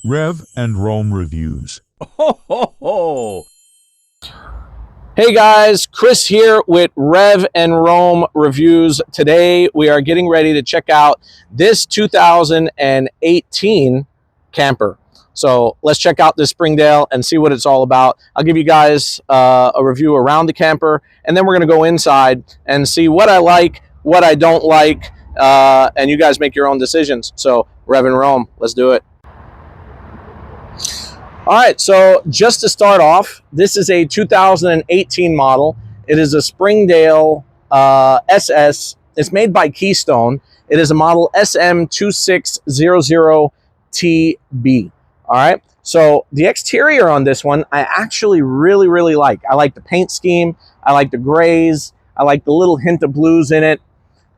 Rev and Roam Reviews. Ho, ho, ho. Hey guys, Chris here with Rev and Roam Reviews. Today we are getting ready to check out this 2018 camper. So let's check out this Springdale and see what it's all about. I'll give you guys a review around the camper, and then we're going to go inside and see what I like, what I don't like, and you guys make your own decisions. So Rev and Roam, let's do it. All right, so just to start off, this is a 2018 model. It is a Springdale SS. It's made by Keystone. It is a model SM2600TB. All right, so the exterior on this one, I actually really like. I like the paint scheme. I like the grays. I like the little hint of blues in it.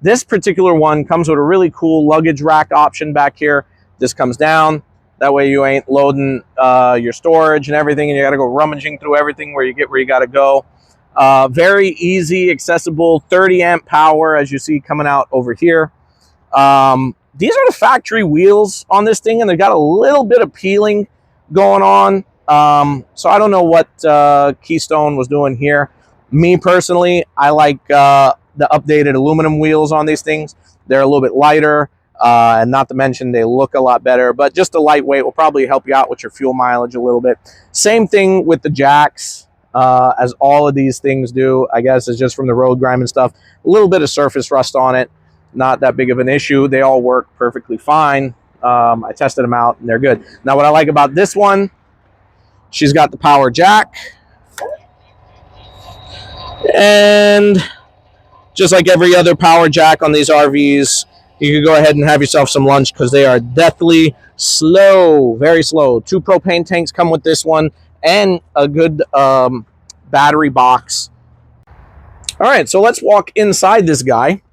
This particular one comes with a really cool luggage rack option back here. This comes down. That way you ain't loading your storage and everything, and you got to go rummaging through everything where you get where you got to go. Very easy, accessible, 30 amp power, as you see coming out over here. These are the factory wheels on this thing, and they got a little bit of peeling going on. So I don't know what Keystone was doing here. Me personally, I like the updated aluminum wheels on these things. They're a little bit lighter. And not to mention they look a lot better, but just the lightweight will probably help you out with your fuel mileage a little bit. Same thing with the jacks, as all of these things do. I guess it's just from the road grime and stuff. A little bit of surface rust on it, not that big of an issue. They all work perfectly fine. I tested them out and they're good. Now what I like about this one, she's got the power jack, and just like every other power jack on these RVs, you can go ahead and have yourself some lunch because they are deathly slow, very slow. 2 propane tanks come with this one and a good battery box. All right, so let's walk inside this guy.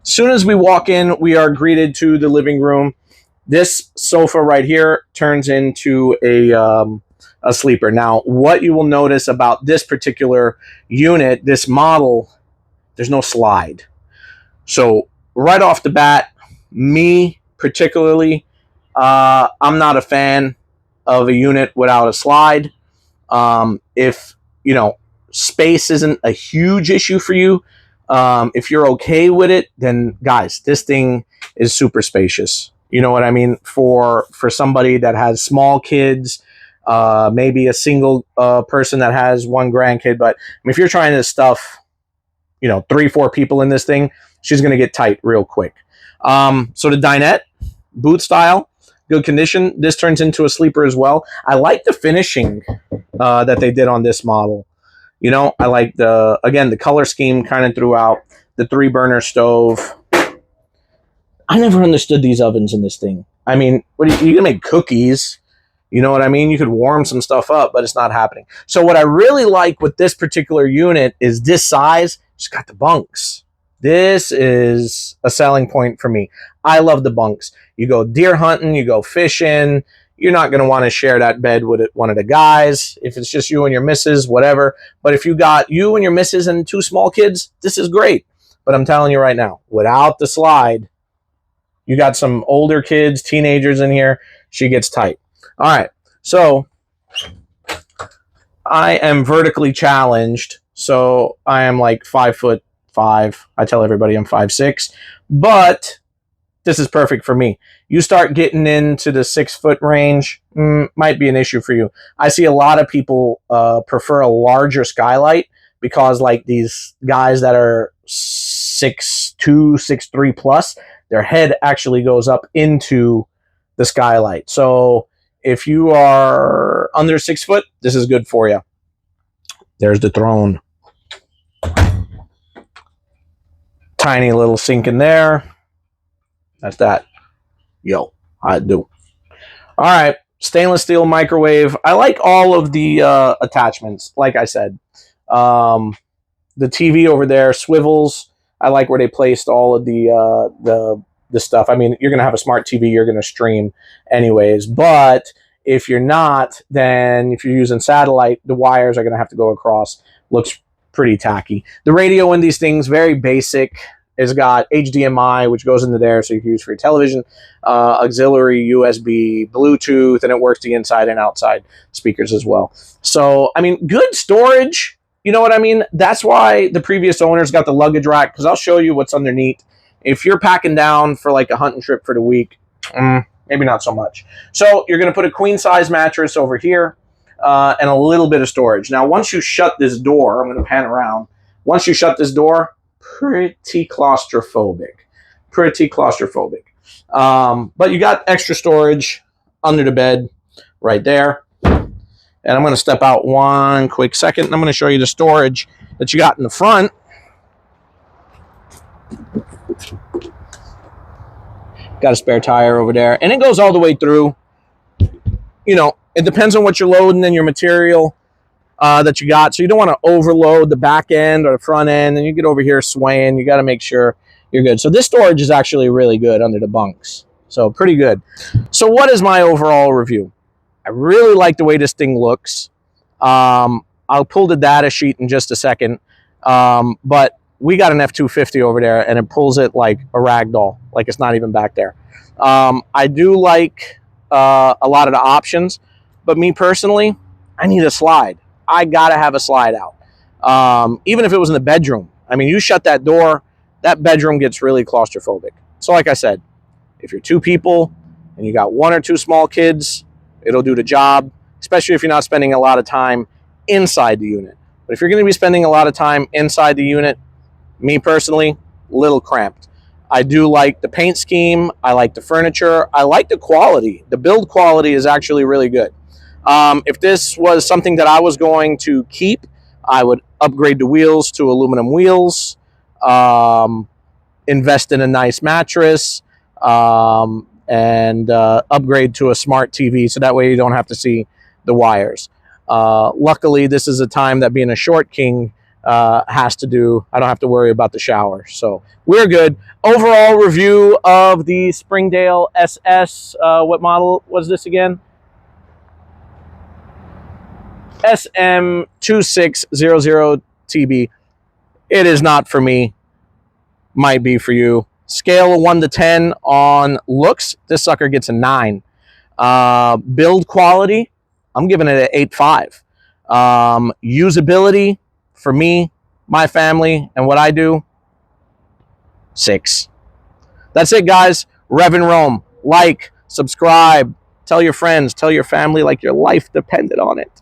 As soon as we walk in, we are greeted to the living room. This sofa right here turns into a sleeper. Now, what you will notice about this particular unit, this model, there's no slide. So right off the bat, me particularly, I'm not a fan of a unit without a slide. If, you know, space isn't a huge issue for you, if you're okay with it, then guys, this thing is super spacious. You know what I mean? For somebody that has small kids, maybe a single person that has 1 grandkid, but I mean, if you're trying to stuff, 3-4 people in this thing, she's going to get tight real quick. So the dinette, boot style, good condition. This turns into a sleeper as well. I like the finishing that they did on this model. I like the color scheme kind of throughout. The 3-burner stove. I never understood these ovens in this thing. I mean, you can make cookies. You know what I mean? You could warm some stuff up, but it's not happening. So what I really like with this particular unit is this size. It's got the bunks. This is a selling point for me. I love the bunks. You go deer hunting, you go fishing. You're not going to want to share that bed with one of the guys. If it's just you and your missus, whatever. But if you got you and your missus and 2 small kids, this is great. But I'm telling you right now, without the slide, you got some older kids, teenagers in here, she gets tight. All right, so I am vertically challenged. So I am like 5'5". I tell everybody I'm 5'6", but this is perfect for me. You start getting into the 6-foot range, might be an issue for you. I see a lot of people prefer a larger skylight because like these guys that are 6'2", 6'3 plus, their head actually goes up into the skylight. So if you are under 6 foot, this is good for you. There's the throne. Tiny little sink in there. That's that. Yo, I do. All right, stainless steel microwave. I like all of the attachments. Like I said, the TV over there swivels. I like where they placed all of the stuff. I mean, you're gonna have a smart TV. You're gonna stream anyways. But if you're not, then if you're using satellite, the wires are gonna have to go across. Looks pretty tacky. The radio in these things, very basic. It's got HDMI, which goes into there, so you can use for your television, auxiliary USB, Bluetooth, and it works the inside and outside speakers as well. So, I mean, good storage. You know what I mean? That's why the previous owners got the luggage rack, because I'll show you what's underneath. If you're packing down for like a hunting trip for the week, maybe not so much. So you're going to put a queen size mattress over here and a little bit of storage. Now, once you shut this door, I'm going to pan around. Once you shut this door, pretty claustrophobic. Pretty claustrophobic. But you got extra storage under the bed right there. And I'm going to step out one quick second, and I'm going to show you the storage that you got in the front. Got a spare tire over there, and it goes all the way through. You know, it depends on what you're loading and your material that you got. So you don't want to overload the back end or the front end, and you get over here swaying. You got to make sure you're good. So this storage is actually really good under the bunks. So pretty good. So what is my overall review? I really like the way this thing looks. I'll pull the data sheet in just a second. But we got an F-250 over there, and it pulls it like a rag doll, like it's not even back there. I do like a lot of the options, but me personally, I need a slide. I got to have a slide out. Even if it was in the bedroom. I mean, you shut that door, that bedroom gets really claustrophobic. So like I said, if you're two people and you got one or two small kids, it'll do the job, especially if you're not spending a lot of time inside the unit. But if you're going to be spending a lot of time inside the unit, me personally, little cramped. I do like the paint scheme. I like the furniture. I like the quality. The build quality is actually really good. If this was something that I was going to keep, I would upgrade the wheels to aluminum wheels, invest in a nice mattress, and upgrade to a smart TV, so that way you don't have to see the wires. Luckily, this is a time that being a short king has to do. I don't have to worry about the shower, so we're good. Overall review of the Springdale SS. What model was this again? SM2600TB. It is not for me. Might be for you. Scale of 1 to 10 on looks. This sucker gets a 9. Build quality, I'm giving it an 8.5. Usability, for me, my family, and what I do, 6. That's it, guys. Rev Roam. Like, subscribe, tell your friends, tell your family like your life depended on it.